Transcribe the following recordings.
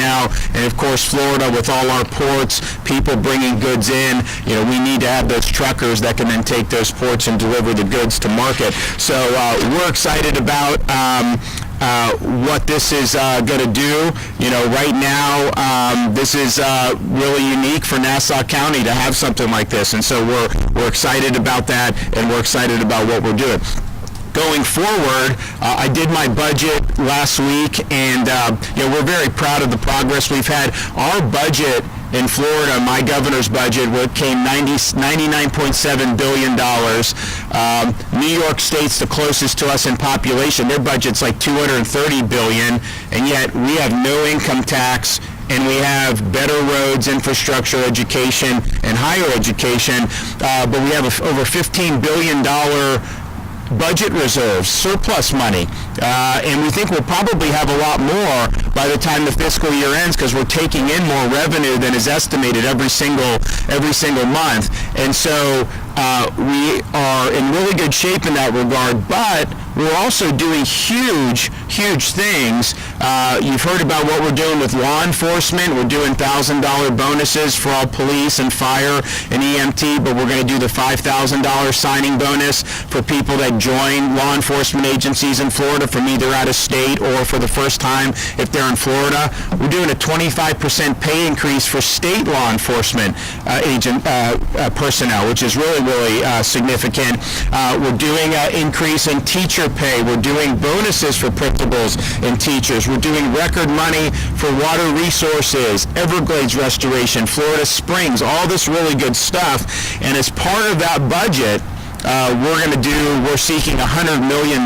now, and of course Florida with all our ports, people bringing goods in, we need to have those truckers that can then take those ports and deliver the goods to market. So we're excited about what this is going to do. Right now, this is really unique for Nassau County to have something like this, and so we're excited about that, and we're excited about what we're doing. Going forward, I did my budget last week, and we're very proud of the progress we've had. Our budget in Florida, my governor's budget, came $99.7 billion. New York State's the closest to us in population. Their budget's like $230 billion, and yet we have no income tax, and we have better roads, infrastructure, education, and higher education, but we have over $15 billion budget reserves, surplus money, and we think we'll probably have a lot more by the time the fiscal year ends, because we're taking in more revenue than is estimated every single month. And so we are in really good shape in that regard, but we're also doing huge things. You've heard about what we're doing with law enforcement. We're doing $1,000 bonuses for all police and fire and EMT, but we're going to do the $5,000 signing bonus for people that join law enforcement agencies in Florida from either out of state or for the first time if they're in Florida. We're doing a 25% pay increase for state law enforcement personnel, which is really significant. We're doing an increase in teacher pay. We're doing bonuses for principals and teachers. We're doing record money for water resources, Everglades restoration, Florida Springs, all this really good stuff. And as part of that budget, we're seeking $100 million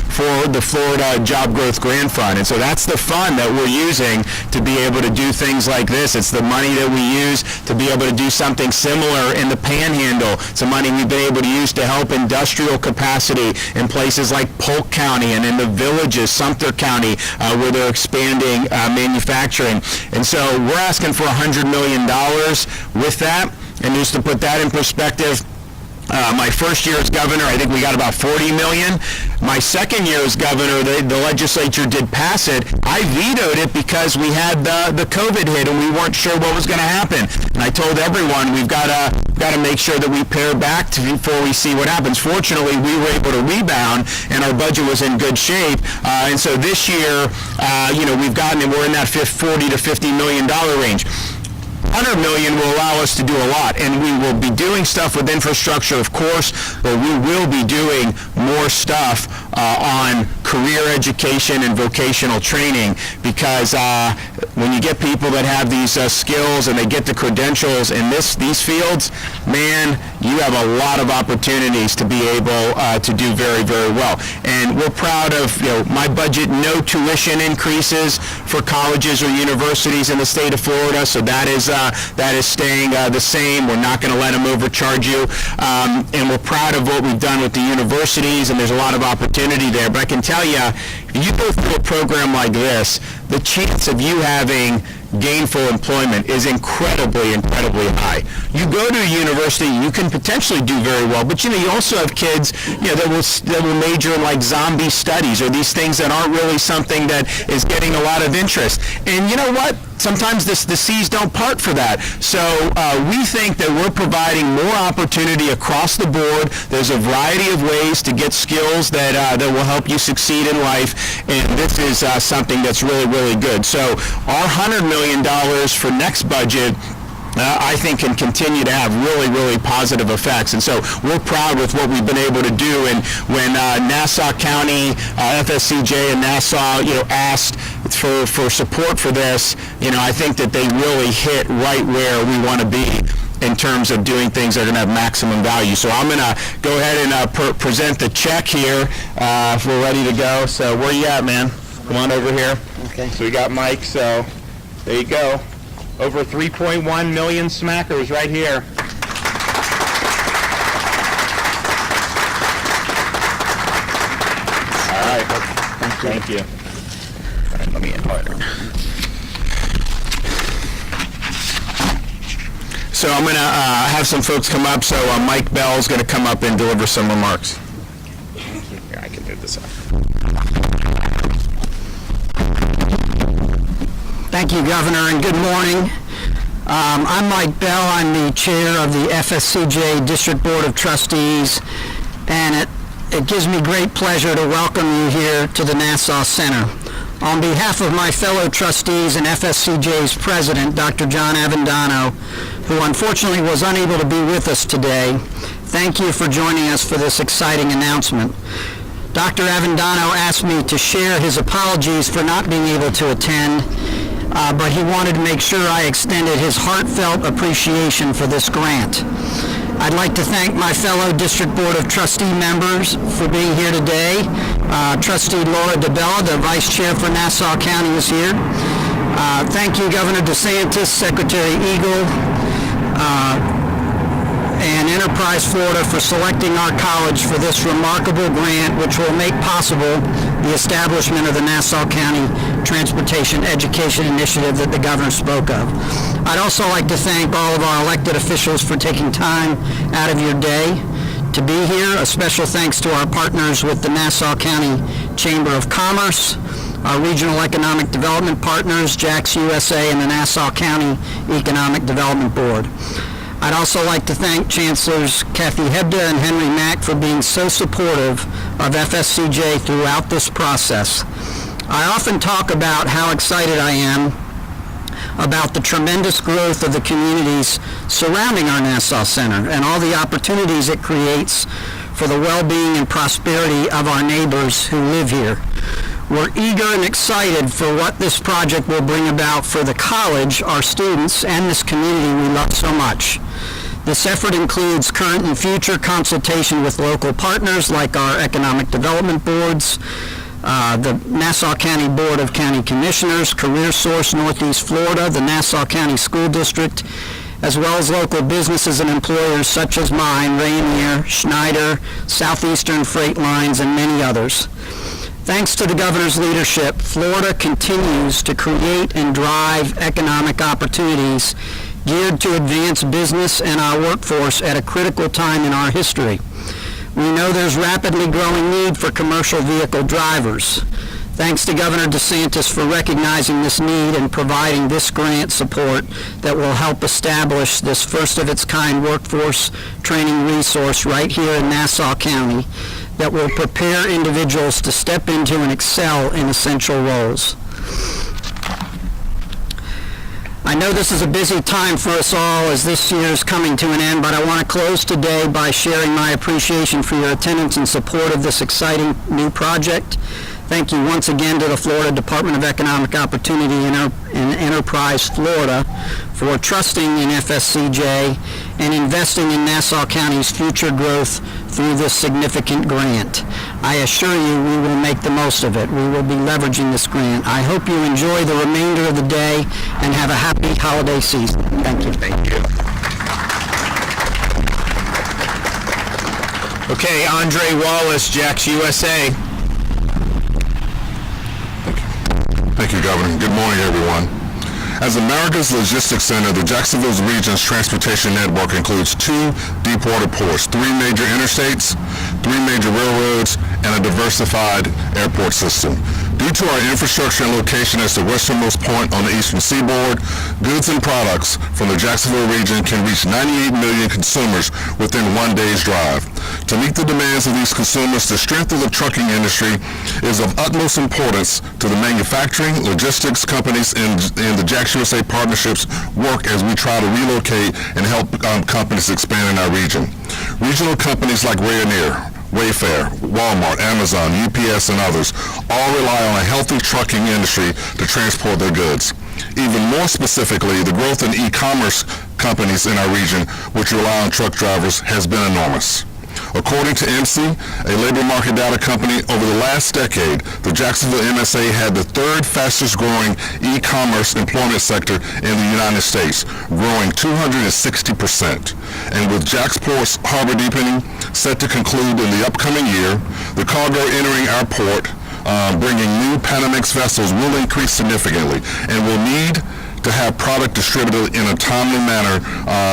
for the Florida Job Growth Grant Fund. And so that's the fund that we're using to be able to do things like this. It's the money that we use to be able to do something similar in the Panhandle. It's the money we've been able to use to help industrial capacity in places like Polk County and in the villages, Sumter County, where they're expanding manufacturing. And so we're asking for $100 million with that. And just to put that in perspective, my first year as governor, I think we got about $40 million. My second year as governor, the legislature did pass it. I vetoed it because we had the COVID hit and we weren't sure what was going to happen. And I told everyone we've got to make sure that we pare back before we see what happens. Fortunately, we were able to rebound and our budget was in good shape. And so this year, we've gotten, and we're in that $40 to $50 million range. $100 million will allow us to do a lot, and we will be doing stuff with infrastructure, of course, but we will be doing more stuff on career education and vocational training, because when you get people that have these skills and they get the credentials in these fields, man, you have a lot of opportunities to be able to do very well. And we're proud of my budget, no tuition increases for colleges or universities in the state of Florida, so that is staying the same. We're not going to let them overcharge you. And we're proud of what we've done with the universities, and there's a lot of opportunity there. But I can tell you, if you go through a program like this, the chance of you having gainful employment is incredibly high. You go to a university, you can potentially do very well, but you also have kids that will major in like zombie studies or these things that aren't really something that is getting a lot of interest. And you know what? Sometimes the seas don't part for that. So we think that we're providing more opportunity across the board. There's a variety of ways to get skills that will help you succeed in life, and this is something that's really good. So our $100 million for next budget, I think, can continue to have really positive effects. And so we're proud with what we've been able to do. And when Nassau County, FSCJ and Nassau, asked for support for this, I think that they really hit right where we want to be in terms of doing things that are going to have maximum value. So I'm going to go ahead and present the check here if we're ready to go. So where you at, man? Come on over here. Okay. So we got Mike, so there you go. Over 3.1 million smackers right here. All right. Thank you. All right, let me invite her. So I'm going to have some folks come up. So Mike Bell is going to come up and deliver some remarks. Here, I can do this up. Thank you, Governor, and good morning. I'm Mike Bell. I'm the chair of the FSCJ District Board of Trustees, and it gives me great pleasure to welcome you here to the Nassau Center. On behalf of my fellow trustees and FSCJ's president, Dr. John Avendano, who unfortunately was unable to be with us today, thank you for joining us for this exciting announcement. Dr. Avendano asked me to share his apologies for not being able to attend, but he wanted to make sure I extended his heartfelt appreciation for this grant. I'd like to thank my fellow District Board of Trustee members for being here today. Trustee Laura DeBella, the Vice Chair for Nassau County, is here. Thank you, Governor DeSantis, Secretary Eagle, and Enterprise Florida for selecting our college for this remarkable grant, which will make possible the establishment of the Nassau County Transportation Education Initiative that the Governor spoke of. I'd also like to thank all of our elected officials for taking time out of your day to be here. A special thanks to our partners with the Nassau County Chamber of Commerce, our regional economic development partners, JAX USA, and the Nassau County Economic Development Board. I'd also like to thank Chancellors Kathy Hebda and Henry Mack for being so supportive of FSCJ throughout this process. I often talk about how excited I am about the tremendous growth of the communities surrounding our Nassau Center and all the opportunities it creates for the well-being and prosperity of our neighbors who live here. We're eager and excited for what this project will bring about for the college, our students, and this community we love so much. This effort includes current and future consultation with local partners like our economic development boards, the Nassau County Board of County Commissioners, Career Source Northeast Florida, the Nassau County School District, as well as local businesses and employers such as mine, Rainier, Schneider, Southeastern Freight Lines, and many others. Thanks to the Governor's leadership, Florida continues to create and drive economic opportunities geared to advance business and our workforce at a critical time in our history. We know there's rapidly growing need for commercial vehicle drivers. Thanks to Governor DeSantis for recognizing this need and providing this grant support that will help establish this first-of-its-kind workforce training resource right here in Nassau County that will prepare individuals to step into and excel in essential roles. I know this is a busy time for us all as this year is coming to an end, but I want to close today by sharing my appreciation for your attendance and support of this exciting new project. Thank you once again to the Florida Department of Economic Opportunity and Enterprise Florida for trusting in FSCJ and investing in Nassau County's future growth through this significant grant. I assure you we will make the most of it. We will be leveraging this grant. I hope you enjoy the remainder of the day and have a happy holiday season. Thank you. Thank you. Okay, Andre Wallace, JAX USA. Thank you, Governor. Good morning, everyone. As America's logistics center, the Jacksonville region's transportation network includes 2 deep-water ports, 3 major interstates, 3 major railroads, and a diversified airport system. Due to our infrastructure and location as the westernmost point on the eastern seaboard, goods and products from the Jacksonville region can reach 98 million consumers within 1 day's drive. To meet the demands of these consumers, the strength of the trucking industry is of utmost importance to the manufacturing, logistics companies, and the JAX USA partnerships work as we try to relocate and help companies expand in our region. Regional companies like Rainier, Wayfair, Walmart, Amazon, UPS, and others all rely on a healthy trucking industry to transport their goods. Even more specifically, the growth in e-commerce companies in our region, which rely on truck drivers, has been enormous. According to MC, a labor market data company, over the last decade, the Jacksonville MSA had the 3rd fastest growing e-commerce employment sector in the United States, growing 260%. And with Jacksport's harbor deepening set to conclude in the upcoming year, the cargo entering our port, bringing new Panamax vessels will increase significantly and will need to have product distributed in a timely manner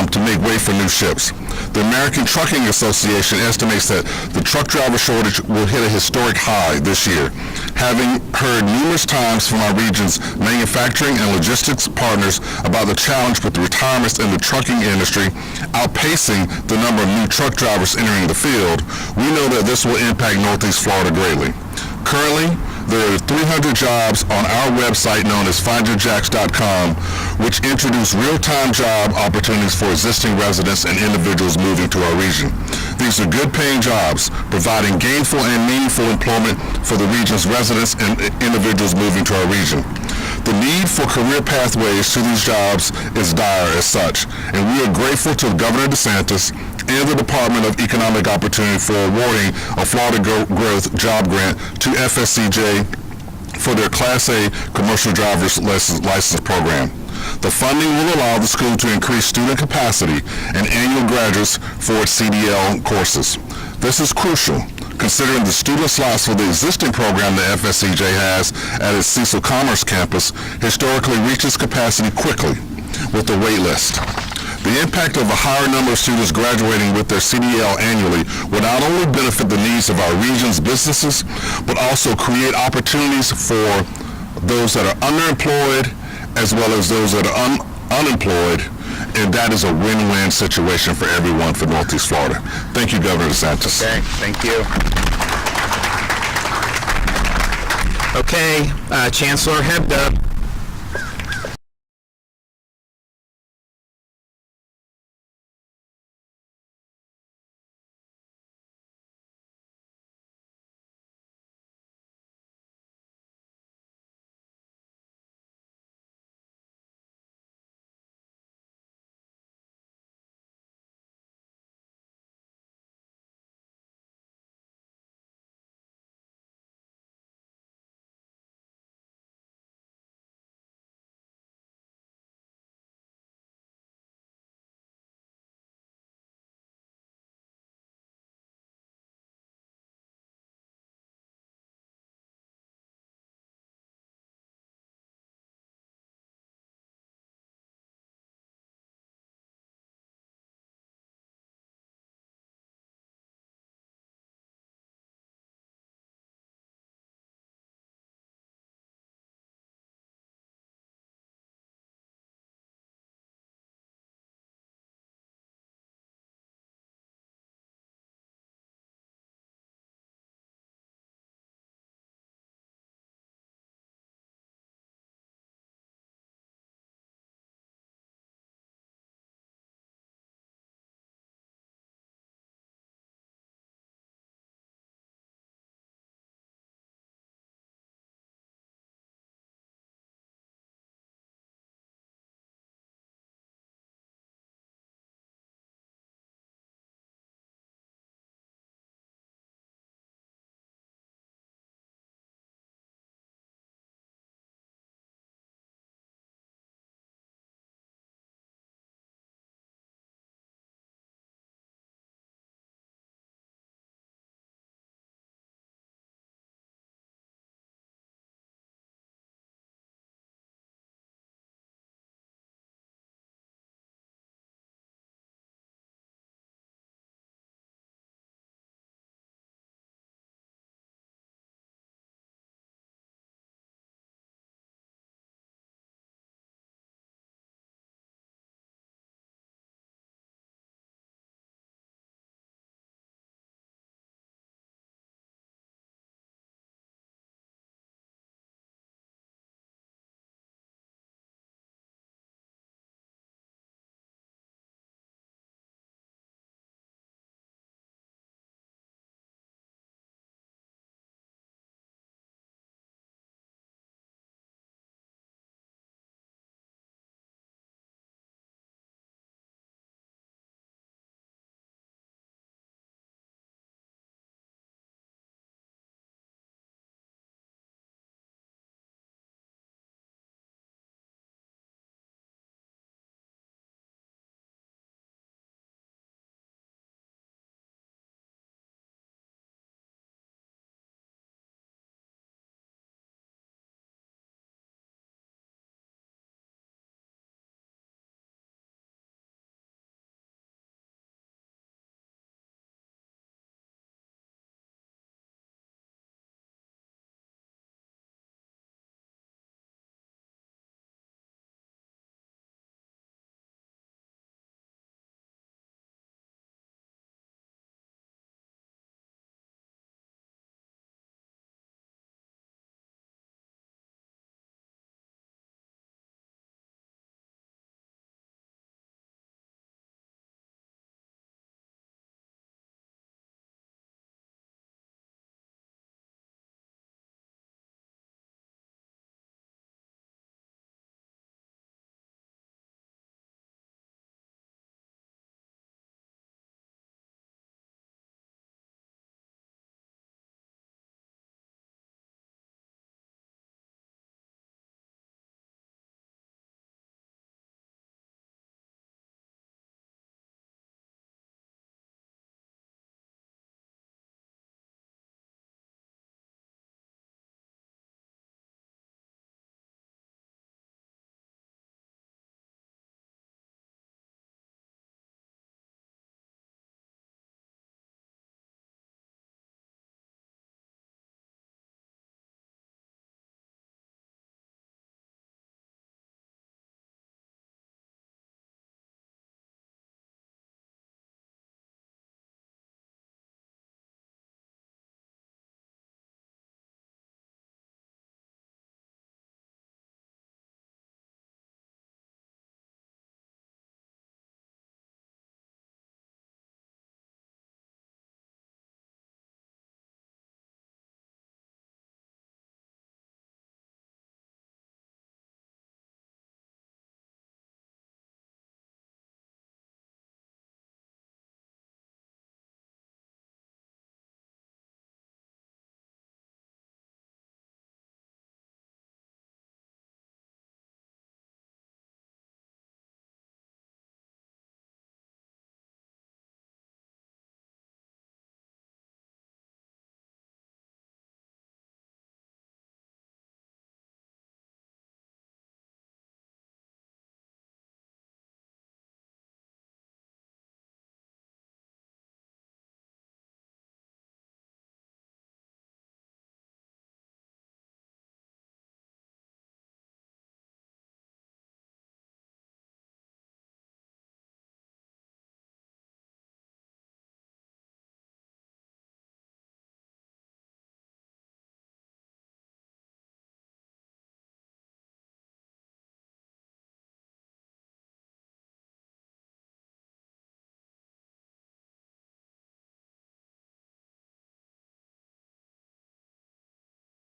to make way for new ships. The American Trucking Association estimates that the truck driver shortage will hit a historic high this year. Having heard numerous times from our region's manufacturing and logistics partners about the challenge with the retirements in the trucking industry outpacing the number of new truck drivers entering the field, we know that this will impact Northeast Florida greatly. Currently, there are 300 jobs on our website known as findyourjacks.com, which introduce real-time job opportunities for existing residents and individuals moving to our region. These are good-paying jobs, providing gainful and meaningful employment for the region's residents and individuals moving to our region. The need for career pathways to these jobs is dire as such, and we are grateful to Governor DeSantis and the Department of Economic Opportunity for awarding a Florida Growth Job Grant to FSCJ for their Class A commercial driver's license program. The funding will allow the school to increase student capacity and annual graduates for its CDL courses. This is crucial, considering the student slots for the existing program that FSCJ has at its Cecil Commerce campus historically reaches capacity quickly with a wait list. The impact of a higher number of students graduating with their CDL annually will not only benefit the needs of our region's businesses, but also create opportunities for those that are underemployed as well as those that are unemployed, and that is a win-win situation for everyone for Northeast Florida. Thank you, Governor DeSantis. Okay, thank you. Okay, Chancellor Hebda.